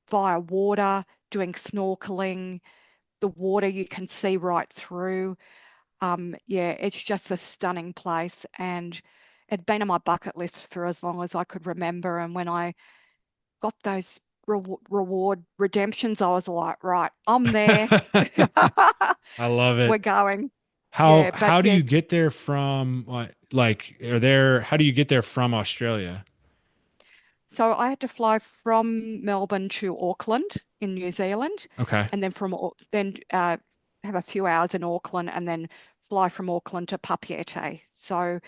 via water, doing snorkeling, the water you can see right through. Yeah, it's just a stunning place, and it'd been on my bucket list for as long as I could remember. And when I got those reward redemptions, I was like, right, I'm there. I love We're it. going. How Yeah, but how do yeah, you get there from like are there how do you get there from Australia? so I had to fly from Melbourne to Auckland in New Zealand, Okay. and then have a few hours in Auckland, and then fly from Auckland to Papeete. So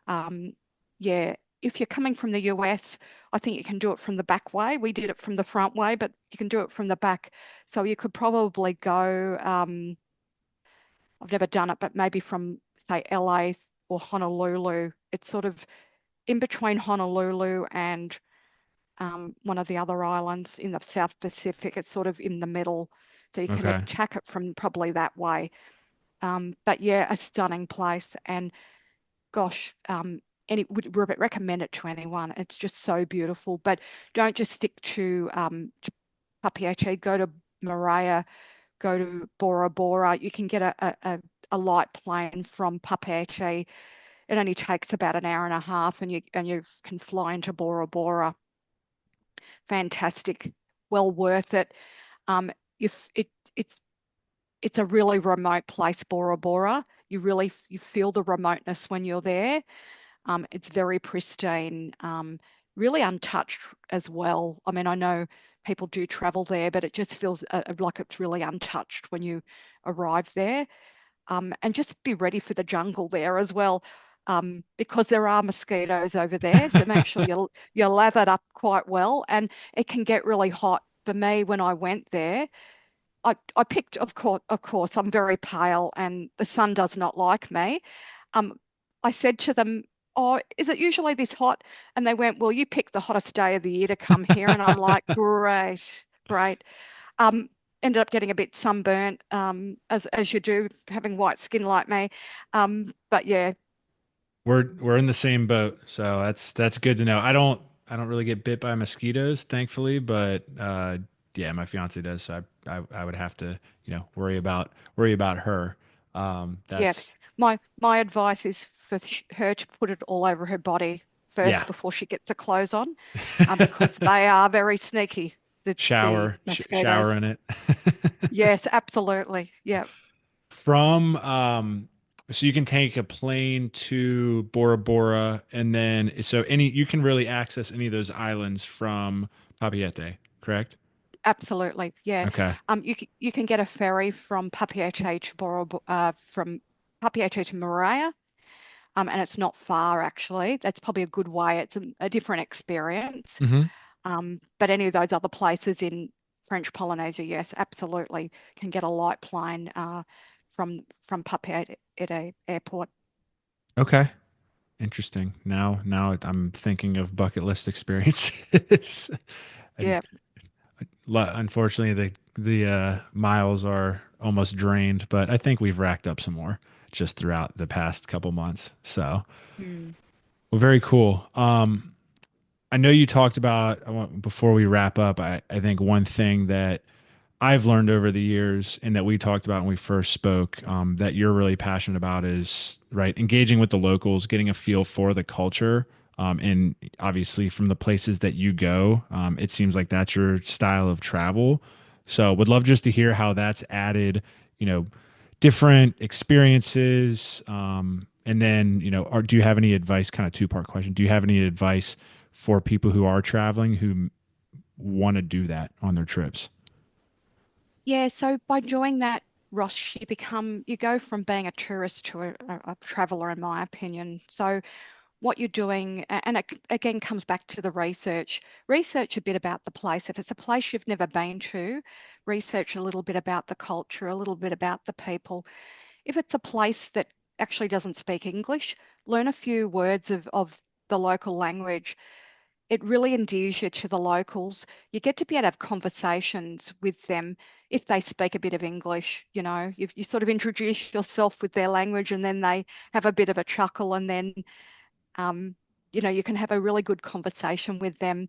Um, yeah, if you're coming from the US, I think you can do it from the back way. We did it from the front way, but you can do it from the back. So you could probably go, I've never done it, but maybe from, say, LA or Honolulu. It's sort of in between Honolulu and one of the other islands in the South Pacific. It's sort of in the middle. So you can Okay. attack it from probably that way. But yeah, a stunning place. And gosh, any would recommend it to anyone. It's just so beautiful. But don't just stick to Papeete. Go to Moorea, go to Bora Bora. You can get a light plane from Papeete it only takes about an hour and a half, and you can fly into Bora Bora. Fantastic, well worth it. Um, if it's a really remote place, Bora Bora. You feel the remoteness when you're there. It's very pristine, really untouched as well. I mean, I know people do travel there, but it just feels like it's really untouched when you arrive there. And just be ready for the jungle there as well, because there are mosquitoes over there. So make sure you're lathered up quite well, and it can get really hot. For me, when I went there, I picked, of course, I'm very pale and the sun does not like me. Um, I said to them, "Oh, is it usually this hot?" And they went, "Well, you picked the hottest day of the year to come here." And I'm like, "Great, great." Um, Ended up getting a bit sunburnt, as you do, having white skin like me. But yeah, We're in the same boat, so that's good to know. I don't really get bit by mosquitoes, thankfully, but yeah, my fiance does, so I would have to, worry about her. yeah. That's My advice is for her to put it all over her body yeah. first before she gets her clothes on, because they are very sneaky, the Shower mosquitoes. in it. Yes, absolutely. Yeah, From so you can take a plane to Bora Bora, and then so any you can really access any of those islands from Papeete, correct? absolutely. Yeah. Okay. You can get a ferry from Papeete to from Papeete to Moorea. And it's not far actually. That's probably a good way. It's a different experience. Hmm. But any of those other places in French Polynesia, yes, absolutely can get a light plane from Papeete Airport. Okay. Interesting. Now I'm thinking of bucket list experiences. And Yeah. unfortunately, the miles are almost drained, but I think we've racked up some more just throughout the past couple months. So, Mm. well, very cool. I know you talked about before we wrap up. I think one thing that I've learned over the years and that we talked about when we first spoke, that you're really passionate about is right engaging with the locals, getting a feel for the culture. And obviously from the places that you go, it seems like that's your style of travel. So would love just to hear how that's added, you know, different experiences. And then, do you have any advice, kind of two-part question? Do you have any advice for people who are traveling who want to do that on their trips? Yeah, so by doing that, Ross, you go from being a tourist to a traveler, in my opinion. So what you're doing, and it again comes back to the research. Research a bit about the place. If it's a place you've never been to, research a little bit about the culture, a little bit about the people. If it's a place that actually doesn't speak English, learn a few words of the local language. It really endears you to the locals. You get to be able to have conversations with them if they speak a bit of English. You sort of introduce yourself with their language, and then they have a bit of a chuckle, and then um, you can have a really good conversation with them.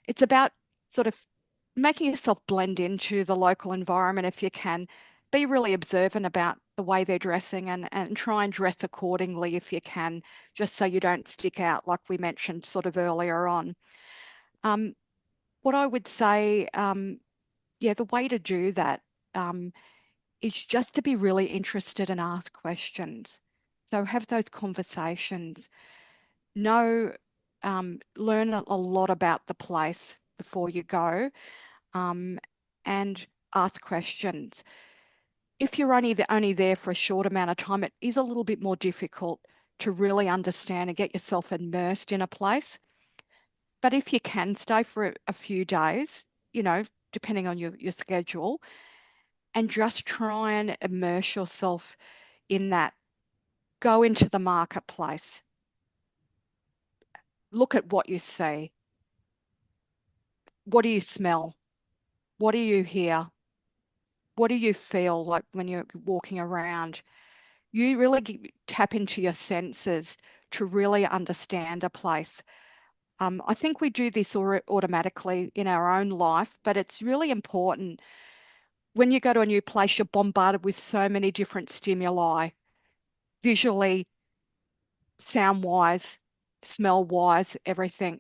It's about sort of making yourself blend into the local environment if you can. Be really observant about the way they're dressing, and try and dress accordingly if you can, just so you don't stick out, like we mentioned sort of earlier on. Um, what I would say, yeah, the way to do that um, is just to be really interested and ask questions. So have those conversations. Know, learn a lot about the place before you go, um, and ask questions. If you're only there for a short amount of time, it is a little bit more difficult to really understand and get yourself immersed in a place. But if you can stay for a few days, depending on your schedule, and just try and immerse yourself in that, go into the marketplace, look at what you see, what do you smell, what do you hear, what do you feel like when you're walking around. You really tap into your senses to really understand a place. I think we do this automatically in our own life, but it's really important. When you go to a new place, you're bombarded with so many different stimuli, visually, sound wise, smell wise, everything.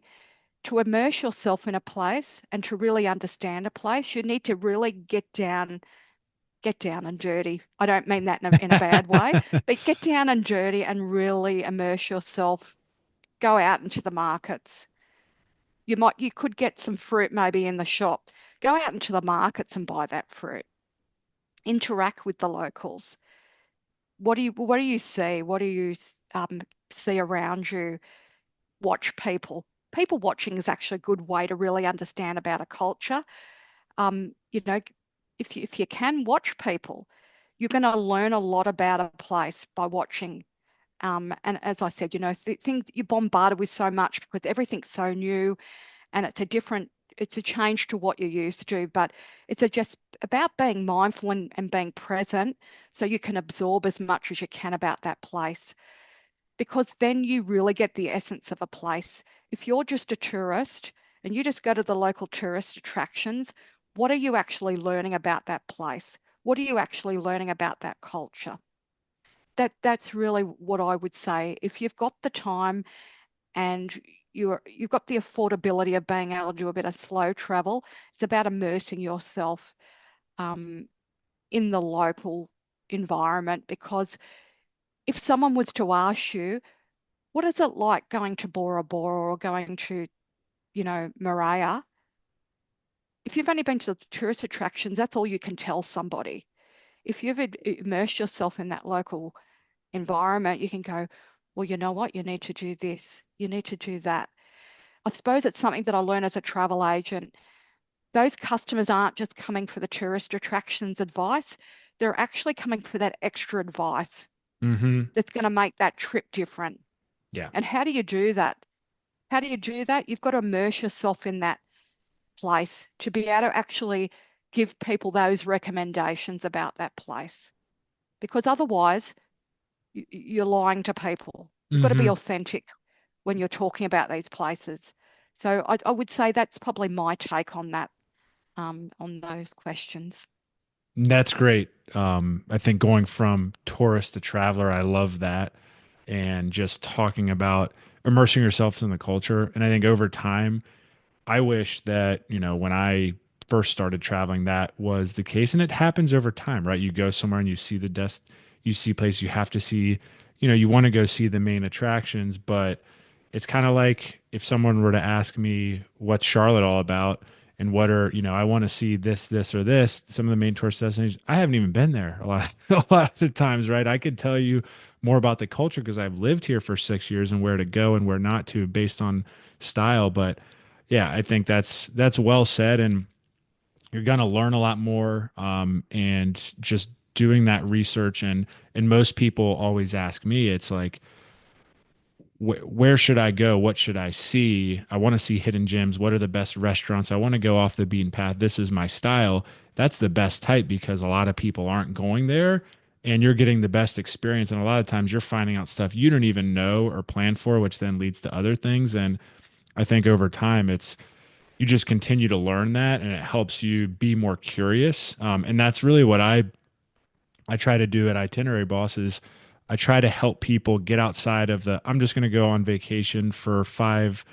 To immerse yourself in a place and to really understand a place, you need to really get down and dirty. I don't mean that in a bad way, but get down and dirty and really immerse yourself. Go out into the markets. You could get some fruit maybe in the shop. Go out into the markets and buy that fruit. Interact with the locals. What do you see? What do you see around you? Watch people. People watching is actually a good way to really understand about a culture. You know, if you can watch people, you're going to learn a lot about a place by watching. And as I said, things you're bombarded with so much because everything's so new and it's a change to what you're used to, but just about being mindful and being present so you can absorb as much as you can about that place because then you really get the essence of a place. If you're just a tourist and you just go to the local tourist attractions, what are you actually learning about that place? What are you actually learning about that culture? That's really what I would say. If you've got the time and you've got the affordability of being able to do a bit of slow travel, it's about immersing yourself um, in the local environment because if someone was to ask you, what is it like going to Bora Bora or going to, Maria? If you've only been to the tourist attractions, that's all you can tell somebody. If you've immersed yourself in that local environment, you can go, well, you know what? You need to do this. You need to do that. I suppose it's something that I learned as a travel agent. Those customers aren't just coming for the tourist attractions advice. They're actually coming for that extra advice Mm-hmm. that's going to make that trip different. Yeah. And how do you do that? How do you do that? You've got to immerse yourself in that place to be able to actually give people those recommendations about that place. Because otherwise, you're lying to people. You've got to be Mm-hmm. authentic when you're talking about these places. So I would say that's probably my take on that, on those questions. That's great. I think going from tourist to traveler, I love that. And just talking about immersing yourself in the culture. And I think over time, I wish that, when I first started traveling, that was the case. And it happens over time, right? You go somewhere and you see you see places you have to see, you want to go see the main attractions, but it's kind of like if someone were to ask me what's Charlotte all about and what are, I want to see this, or this, some of the main tourist destinations. I haven't even been there a lot, a lot of the times, right? I could tell you more about the culture because I've lived here for 6 years and where to go and where not to based on style. But yeah, I think that's well said, and you're gonna learn a lot more. And just doing that research, and most people always ask me, it's like, where should I go? What should I see? I want to see hidden gems. What are the best restaurants? I want to go off the beaten path. This is my style. That's the best type because a lot of people aren't going there and you're getting the best experience. And a lot of times you're finding out stuff you don't even know or plan for, which then leads to other things. And I think over time, you just continue to learn that and it helps you be more curious. And that's really what I try to do at Itinerary Boss is I try to help people get outside of I'm just going to go on vacation for 5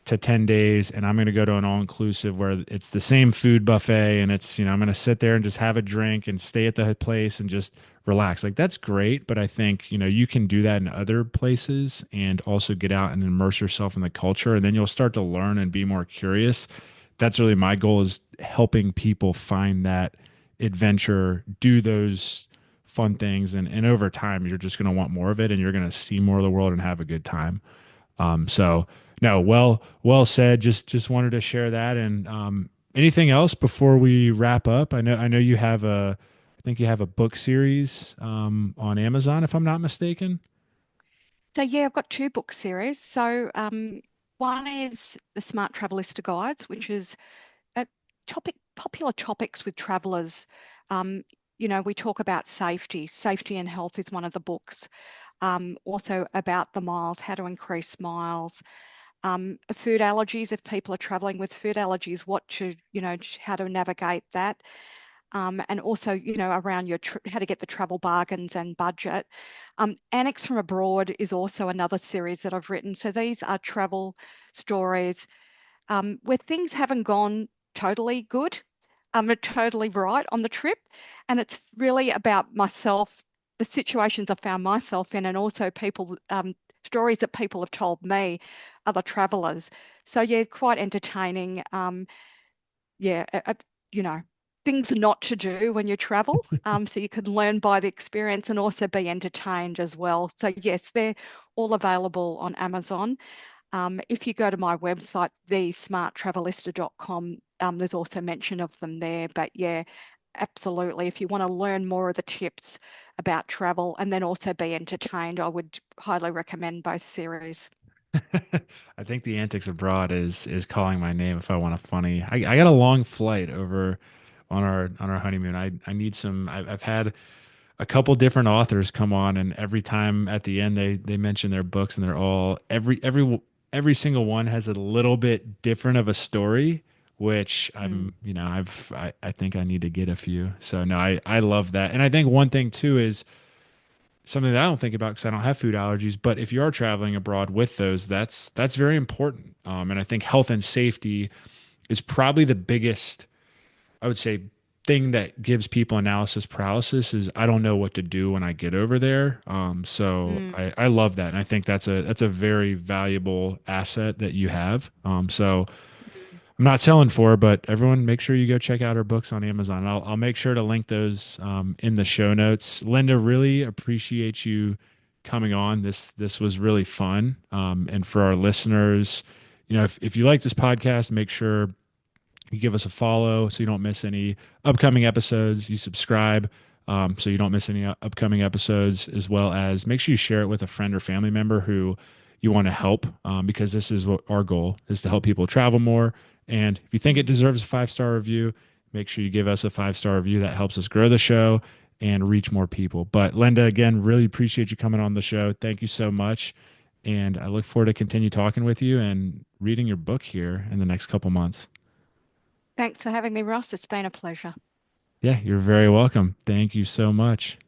to 10 days and I'm going to go to an all inclusive where it's the same food buffet and it's, I'm going to sit there and just have a drink and stay at the place and just relax. Like that's great. But I think, you can do that in other places and also get out and immerse yourself in the culture. And then you'll start to learn and be more curious. That's really my goal is helping people find that adventure, do those fun things. And over time, you're just going to want more of it and you're going to see more of the world and have a good time. So no, well said. Just wanted to share that. And anything else before we wrap up? I know I think you have a book series on Amazon, if I'm not mistaken. So yeah, I've got two book series. So one is the Smart Travelista Guides, which is a popular topics with travelers. Um, we talk about safety. Safety and health is one of the books. Also about the miles, how to increase miles. Food allergies, if people are traveling with food allergies, how to navigate that. and also, around how to get the travel bargains and budget. Annex from Abroad is also another series that I've written. So these are travel stories where things haven't gone totally good, totally right on the trip. And it's really about myself, the situations I found myself in, and also stories that people have told me, other travelers. So yeah, quite entertaining. Yeah, you know, things not to do when you travel. So you can learn by the experience and also be entertained as well. So yes, they're all available on Amazon. If you go to my website, thesmarttravellista.com, there's also mention of them there. But yeah, absolutely. If you want to learn more of the tips about travel and then also be entertained, I would highly recommend both series. I think the Antics Abroad is calling my name if I want a funny. I got a long flight over on our honeymoon. I need some. I've had a couple different authors come on, and every time at the end they mention their books, and they're all every single one has a little bit different of a story, which Mm, I think I need to get a few. So no, I love that, and I think one thing too is something that I don't think about because I don't have food allergies. But if you are traveling abroad with those, that's very important. And I think health and safety is probably the biggest, I would say, thing that gives people analysis paralysis is I don't know what to do when I get over there. So mm. I love that, and I think that's a very valuable asset that you have. So Mm. I'm not selling for her, but everyone make sure you go check out her books on Amazon. I'll make sure to link those in the show notes. Linda, really appreciate you coming on. This was really fun. And for our listeners, if you like this podcast, make sure you give us a follow so you don't miss any upcoming episodes. You subscribe so you don't miss any upcoming episodes, as well as make sure you share it with a friend or family member who you want to help because this is what our goal is to help people travel more. And if you think it Mm. deserves a 5-star review, make sure you give us a 5-star review. That helps us grow the show and reach more people. But Linda, again, really appreciate you coming on the show. Thank you so much. And I look forward to continue talking with you and reading your book here in the next couple months. Thanks for having me, Ross. It's been a pleasure. Yeah, you're very welcome. Thank you so much.